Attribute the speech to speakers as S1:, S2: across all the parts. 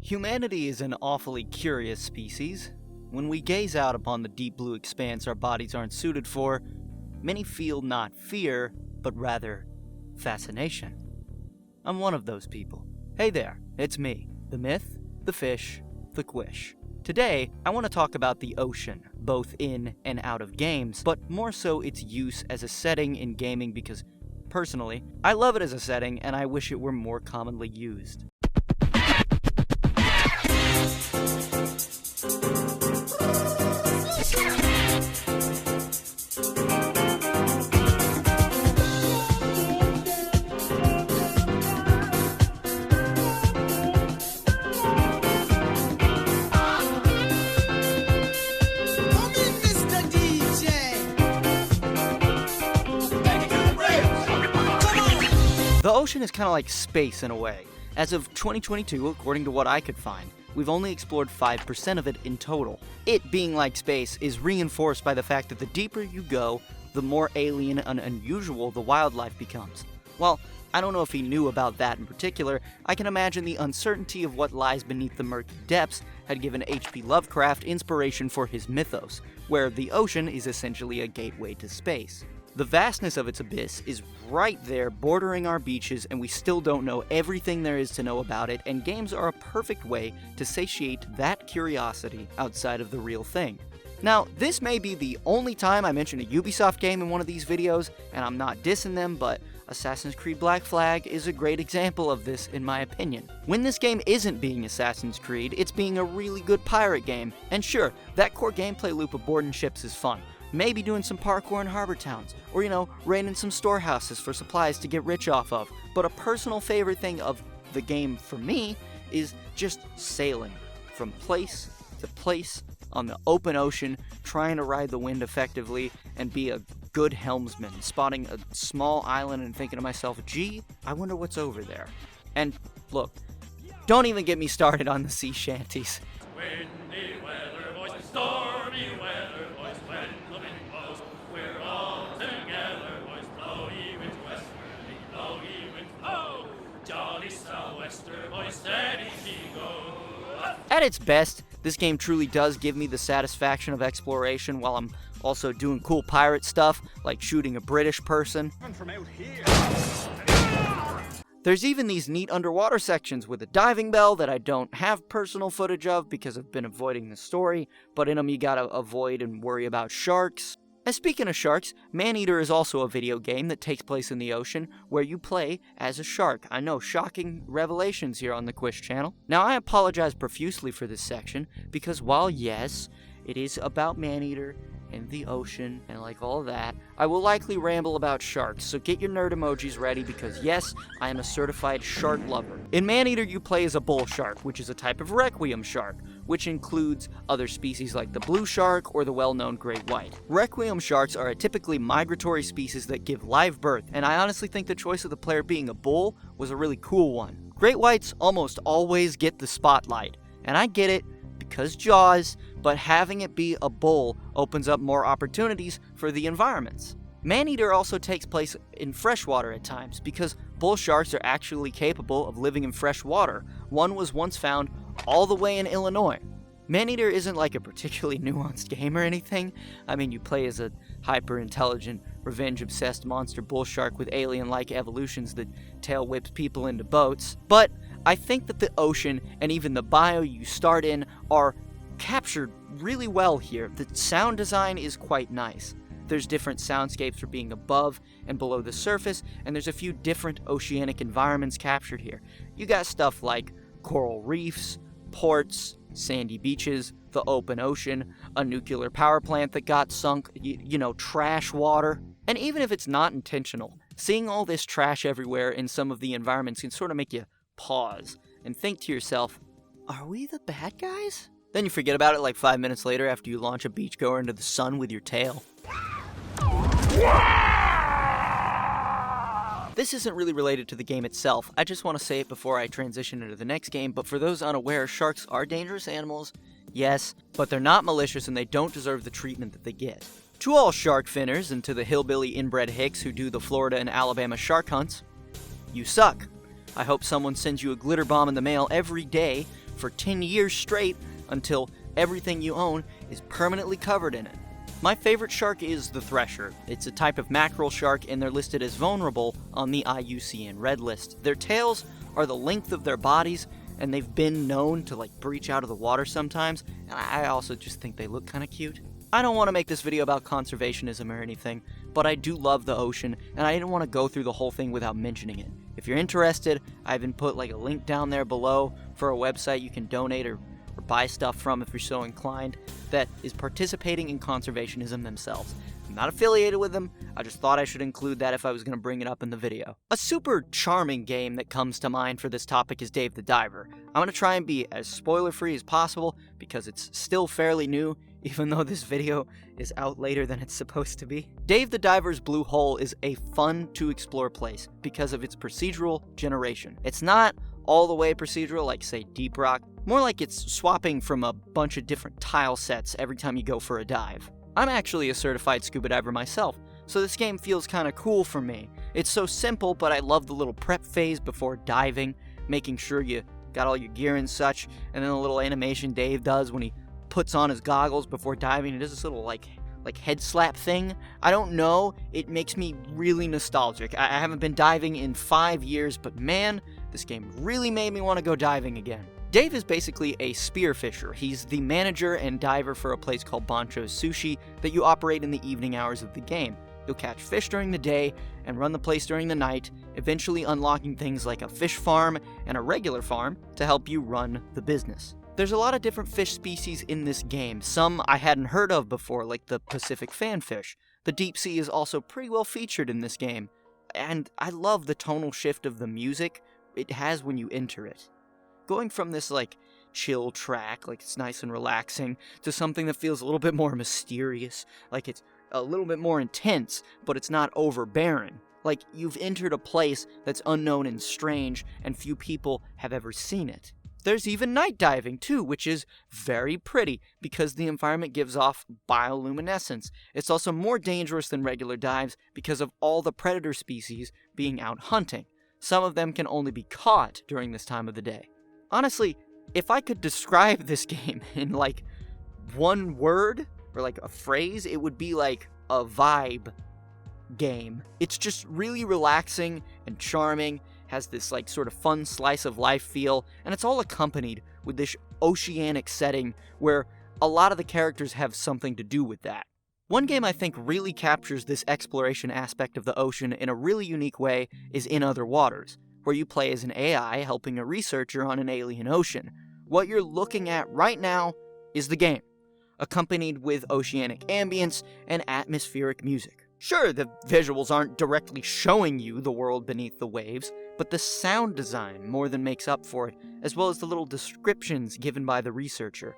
S1: Humanity is an awfully curious species. When we gaze out upon the deep blue expanse our bodies aren't suited for, many feel not fear, but rather fascination. I'm one of those people. Hey there, it's me, the myth, the fish, the quish. Today, I want to talk about the ocean, both in and out of games, but more so its use as a setting in gaming because, personally, I love it as a setting and I wish it were more commonly used. The ocean is kind of like space in a way. As of 2022, according to what I could find, we've only explored 5% of it in total. It being like space is reinforced by the fact that the deeper you go, the more alien and unusual the wildlife becomes. While I don't know if he knew about that in particular, I can imagine the uncertainty of what lies beneath the murky depths had given H.P. Lovecraft inspiration for his mythos, where the ocean is essentially a gateway to space. The vastness of its abyss is right there bordering our beaches, and we still don't know everything there is to know about it, and games are a perfect way to satiate that curiosity outside of the real thing. Now, this may be the only time I mention a Ubisoft game in one of these videos, and I'm not dissing them, but Assassin's Creed Black Flag is a great example of this in my opinion. When this game isn't being Assassin's Creed, it's being a really good pirate game, and sure, that core gameplay loop of boarding ships is fun. Maybe doing some parkour in harbor towns, or raiding some storehouses for supplies to get rich off of. But a personal favorite thing of the game for me is just sailing from place to place on the open ocean, trying to ride the wind effectively and be a good helmsman, spotting a small island and thinking to myself, gee, I wonder what's over there. And look, don't even get me started on the sea shanties.
S2: Windy weather, boys, stormy weather, boys, when the wind blows, we're all together, boys, blow ye winds westwardly, blow ye winds blow, jolly sou'wester, boys, steady ye go.
S1: At its best, this game truly does give me the satisfaction of exploration while I'm also doing cool pirate stuff, like shooting a British person.
S2: From out here.
S1: There's even these neat underwater sections with a diving bell that I don't have personal footage of because I've been avoiding the story, but in them you gotta avoid and worry about sharks. And speaking of sharks, Maneater is also a video game that takes place in the ocean where you play as a shark. I know, shocking revelations here on the Quish channel. Now I apologize profusely for this section because while yes, it is about Maneater and the ocean and like all that, I will likely ramble about sharks, so get your nerd emojis ready because yes, I am a certified shark lover. In Maneater you play as a bull shark, which is a type of requiem shark, which includes other species like the blue shark or the well-known great white. Requiem sharks are a typically migratory species that give live birth, and I honestly think the choice of the player being a bull was a really cool one. Great whites almost always get the spotlight, and I get it, because Jaws, but having it be a bull opens up more opportunities for the environments. Maneater also takes place in freshwater at times, because bull sharks are actually capable of living in fresh water. One was once found all the way in Illinois. Maneater isn't like a particularly nuanced game or anything. I mean, you play as a hyper-intelligent, revenge-obsessed monster bull shark with alien-like evolutions that tail whips people into boats, but I think that the ocean and even the bio you start in are captured really well here. The sound design is quite nice. There's different soundscapes for being above and below the surface, and there's a few different oceanic environments captured here. You got stuff like coral reefs, ports, sandy beaches, the open ocean, a nuclear power plant that got sunk, trash water. And even if it's not intentional, seeing all this trash everywhere in some of the environments can sort of make you pause and think to yourself, are we the bad guys? Then you forget about it like 5 minutes later after you launch a beachgoer into the sun with your tail. This isn't really related to the game itself, I just want to say it before I transition into the next game, but for those unaware, sharks are dangerous animals, yes, but they're not malicious and they don't deserve the treatment that they get. To all shark finners and to the hillbilly inbred hicks who do the Florida and Alabama shark hunts, you suck. I hope someone sends you a glitter bomb in the mail every day for 10 years straight until everything you own is permanently covered in it. My favorite shark is the thresher. It's a type of mackerel shark and they're listed as vulnerable on the IUCN Red List. Their tails are the length of their bodies and they've been known to breach out of the water sometimes, and I also just think they look kind of cute. I don't want to make this video about conservationism or anything, but I do love the ocean, and I didn't want to go through the whole thing without mentioning it. If you're interested, I even put a link down there below for a website you can donate or buy stuff from if you're so inclined, that is participating in conservationism themselves. I'm not affiliated with them, I just thought I should include that if I was going to bring it up in the video. A super charming game that comes to mind for this topic is Dave the Diver. I'm going to try and be as spoiler-free as possible because it's still fairly new, even though this video is out later than it's supposed to be. Dave the Diver's Blue Hole is a fun-to-explore place because of its procedural generation. It's not all the way procedural like, say, Deep Rock, more like it's swapping from a bunch of different tile sets every time you go for a dive. I'm actually a certified scuba diver myself, so this game feels kinda cool for me. It's so simple, but I love the little prep phase before diving, making sure you got all your gear and such, and then the little animation Dave does when he puts on his goggles before diving. He does this little like head slap thing. I don't know, it makes me really nostalgic. I haven't been diving in 5 years, but man, this game really made me want to go diving again. Dave is basically a spearfisher. He's the manager and diver for a place called Bancho's Sushi that you operate in the evening hours of the game. You'll catch fish during the day and run the place during the night, eventually unlocking things like a fish farm and a regular farm to help you run the business. There's a lot of different fish species in this game. Some I hadn't heard of before, like the Pacific fanfish. The deep sea is also pretty well featured in this game, and I love the tonal shift of the music it has when you enter it. Going from this chill track, it's nice and relaxing, to something that feels a little bit more mysterious, like it's a little bit more intense, but it's not overbearing. Like you've entered a place that's unknown and strange, and few people have ever seen it. There's even night diving too, which is very pretty because the environment gives off bioluminescence. It's also more dangerous than regular dives because of all the predator species being out hunting. Some of them can only be caught during this time of the day. Honestly, if I could describe this game in one word or a phrase, it would be a vibe game. It's just really relaxing and charming, has this sort of fun slice of life feel, and it's all accompanied with this oceanic setting where a lot of the characters have something to do with that. One game I think really captures this exploration aspect of the ocean in a really unique way is In Other Waters, where you play as an AI helping a researcher on an alien ocean. What you're looking at right now is the game, accompanied with oceanic ambience and atmospheric music. Sure, the visuals aren't directly showing you the world beneath the waves, but the sound design more than makes up for it, as well as the little descriptions given by the researcher.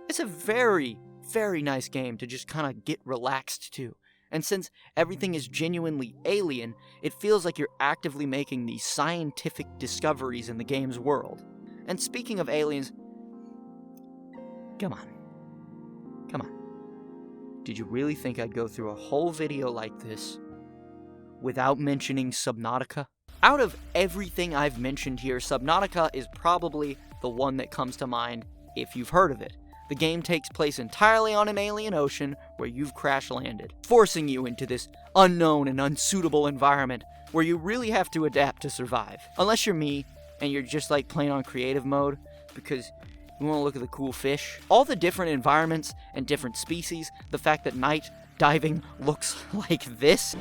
S1: It's a very, very nice game to just kind of get relaxed to. And since everything is genuinely alien, it feels like you're actively making these scientific discoveries in the game's world. And speaking of aliens, come on. Did you really think I'd go through a whole video like this without mentioning Subnautica? Out of everything I've mentioned here, Subnautica is probably the one that comes to mind if you've heard of it. The game takes place entirely on an alien ocean where you've crash-landed, forcing you into this unknown and unsuitable environment where you really have to adapt to survive. Unless you're me, and you're just playing on creative mode, because you want to look at the cool fish. All the different environments and different species, the fact that night diving looks like this.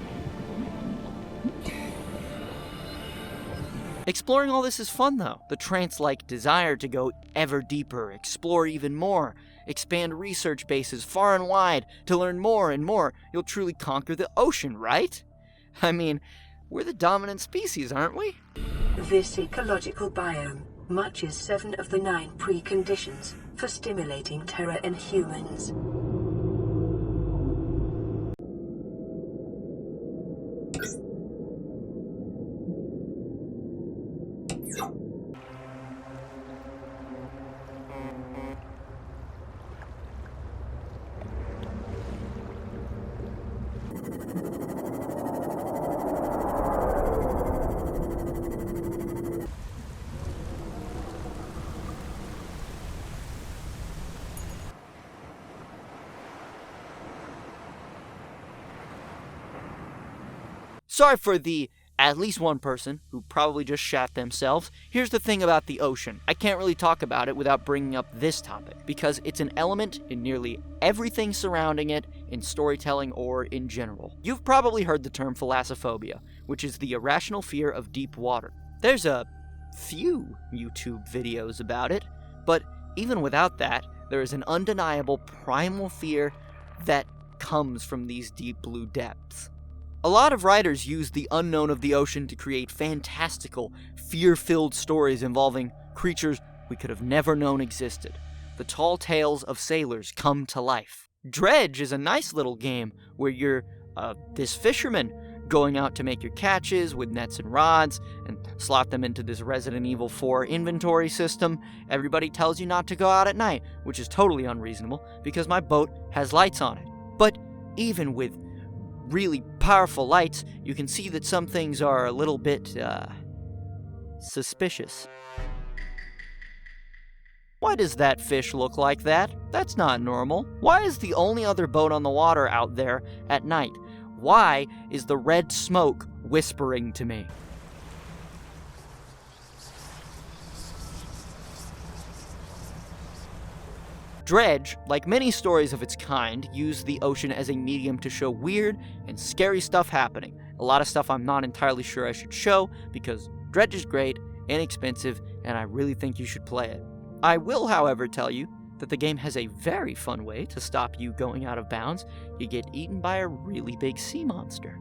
S1: Exploring all this is fun though. The trance-like desire to go ever deeper, explore even more, expand research bases far and wide, to learn more and more. You'll truly conquer the ocean, right? I mean, we're the dominant species, aren't we?
S3: This ecological biome matches 7 of the 9 preconditions for stimulating terror in humans.
S1: Sorry for the at least one person who probably just shat themselves. Here's the thing about the ocean. I can't really talk about it without bringing up this topic, because it's an element in nearly everything surrounding it, in storytelling or in general. You've probably heard the term thalassophobia, which is the irrational fear of deep water. There's a few YouTube videos about it, but even without that, there is an undeniable primal fear that comes from these deep blue depths. A lot of writers use the unknown of the ocean to create fantastical, fear-filled stories involving creatures we could have never known existed. The tall tales of sailors come to life. Dredge is a nice little game where you're this fisherman going out to make your catches with nets and rods and slot them into this Resident Evil 4 inventory system. Everybody tells you not to go out at night, which is totally unreasonable because my boat has lights on it. But even with really powerful lights, you can see that some things are a little bit, suspicious. Why does that fish look like that? That's not normal. Why is the only other boat on the water out there at night? Why is the red smoke whispering to me? Dredge, like many stories of its kind, use the ocean as a medium to show weird and scary stuff happening. A lot of stuff I'm not entirely sure I should show, because Dredge is great, inexpensive, and I really think you should play it. I will, however, tell you that the game has a very fun way to stop you going out of bounds. You get eaten by a really big sea monster.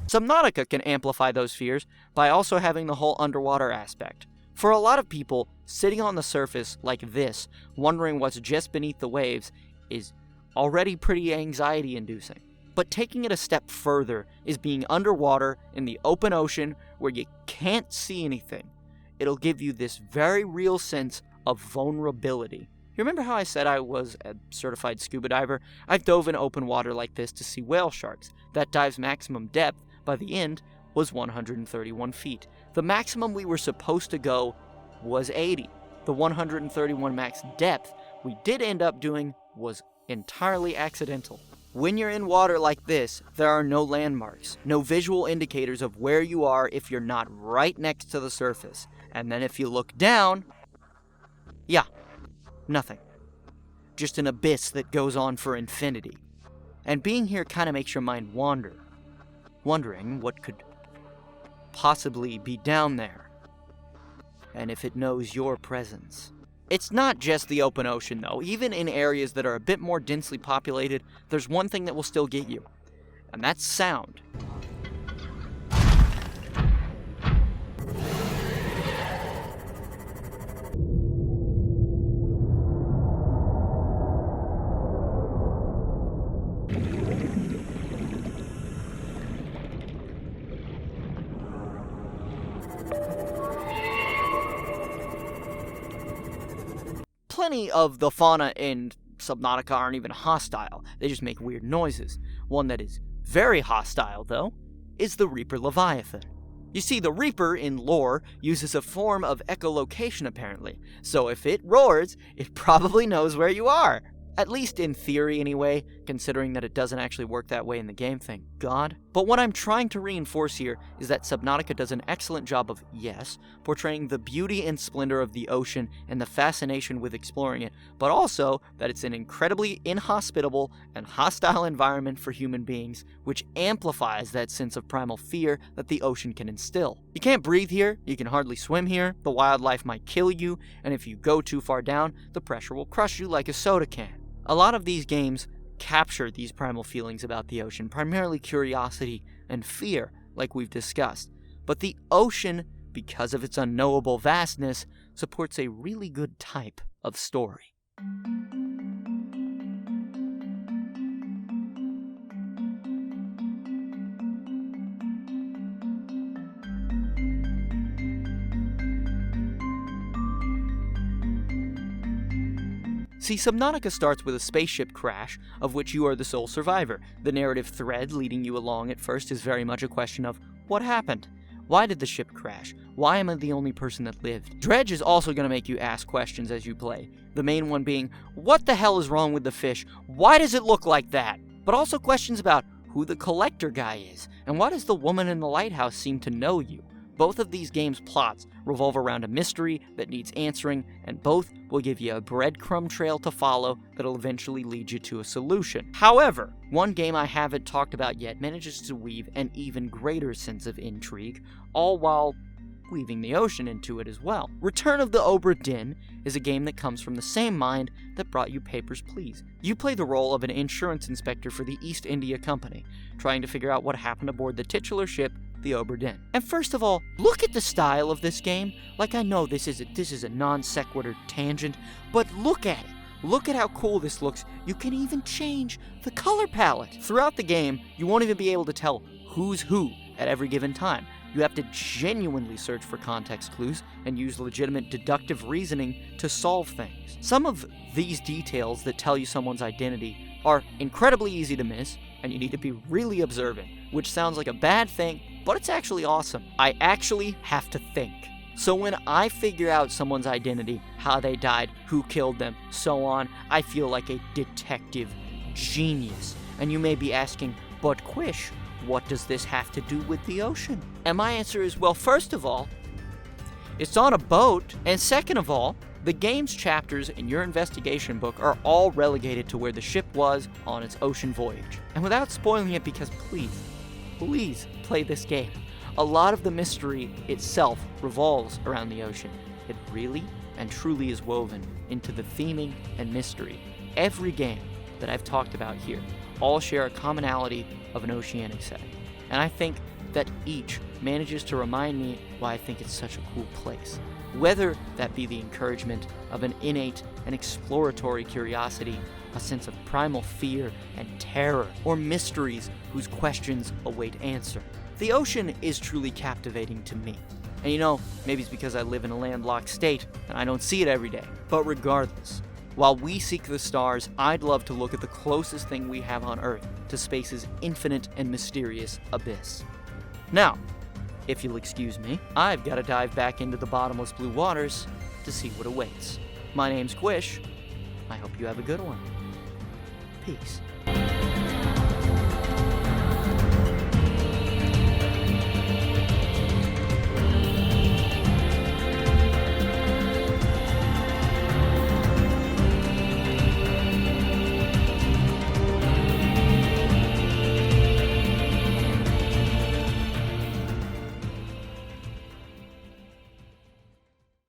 S1: Subnautica can amplify those fears by also having the whole underwater aspect. For a lot of people, sitting on the surface like this, wondering what's just beneath the waves, is already pretty anxiety-inducing. But taking it a step further is being underwater in the open ocean where you can't see anything. It'll give you this very real sense of vulnerability. You remember how I said I was a certified scuba diver? I've dove in open water like this to see whale sharks. That dive's maximum depth, by the end, was 131 feet. The maximum we were supposed to go was 80. The 131 max depth we did end up doing was entirely accidental. When you're in water like this, there are no landmarks, no visual indicators of where you are if you're not right next to the surface. And then if you look down, yeah, nothing. Just an abyss that goes on for infinity. And being here kind of makes your mind wander, wondering what could possibly be down there, and if it knows your presence. It's not just the open ocean, though. Even in areas that are a bit more densely populated, there's one thing that will still get you, and that's sound. Plenty of the fauna in Subnautica aren't even hostile, they just make weird noises. One that is very hostile, though, is the Reaper Leviathan. You see, the Reaper, in lore, uses a form of echolocation apparently, so if it roars, it probably knows where you are. At least in theory anyway, considering that it doesn't actually work that way in the game, thank God. But what I'm trying to reinforce here is that Subnautica does an excellent job of, yes, portraying the beauty and splendor of the ocean and the fascination with exploring it, but also that it's an incredibly inhospitable and hostile environment for human beings, which amplifies that sense of primal fear that the ocean can instill. You can't breathe here, you can hardly swim here, the wildlife might kill you, and if you go too far down, the pressure will crush you like a soda can. A lot of these games capture these primal feelings about the ocean, primarily curiosity and fear, like we've discussed. But the ocean, because of its unknowable vastness, supports a really good type of story. See, Subnautica starts with a spaceship crash, of which you are the sole survivor. The narrative thread leading you along at first is very much a question of, what happened? Why did the ship crash? Why am I the only person that lived? Dredge is also going to make you ask questions as you play. The main one being, what the hell is wrong with the fish? Why does it look like that? but also questions about who the collector guy is, and why does the woman in the lighthouse seem to know you. Both of these games' plots revolve around a mystery that needs answering, and both will give you a breadcrumb trail to follow that'll eventually lead you to a solution. However, one game I haven't talked about yet manages to weave an even greater sense of intrigue, all while weaving the ocean into it as well. Return of the Obra Dinn is a game that comes from the same mind that brought you Papers, Please. You play the role of an insurance inspector for the East India Company, trying to figure out what happened aboard the titular ship, the Obra Dinn. And first of all, look at the style of this game. Like, I know this is a non sequitur tangent, but look at it. Look at how cool this looks. You can even change the color palette. Throughout the game, you won't even be able to tell who's who at every given time. You have to genuinely search for context clues and use legitimate deductive reasoning to solve things. Some of these details that tell you someone's identity are incredibly easy to miss, and you need to be really observant, which sounds like a bad thing, but it's actually awesome. I actually have to think. So when I figure out someone's identity, how they died, who killed them, so on, I feel like a detective genius. And you may be asking, but Quish, what does this have to do with the ocean? And my answer is, well, first of all, it's on a boat, and second of all, the game's chapters in your investigation book are all relegated to where the ship was on its ocean voyage. And without spoiling it, because please play this game. A lot of the mystery itself revolves around the ocean. It really and truly is woven into the theming and mystery. Every game that I've talked about here all share a commonality of an oceanic setting. And I think that each manages to remind me why I think it's such a cool place. Whether that be the encouragement of an innate and exploratory curiosity, a sense of primal fear and terror, or mysteries whose questions await answer. The ocean is truly captivating to me. And you know, maybe it's because I live in a landlocked state and I don't see it every day. But regardless, while we seek the stars, I'd love to look at the closest thing we have on Earth to space's infinite and mysterious abyss. Now, if you'll excuse me, I've got to dive back into the bottomless blue waters to see what awaits. My name's Quish. I hope you have a good one. Peace.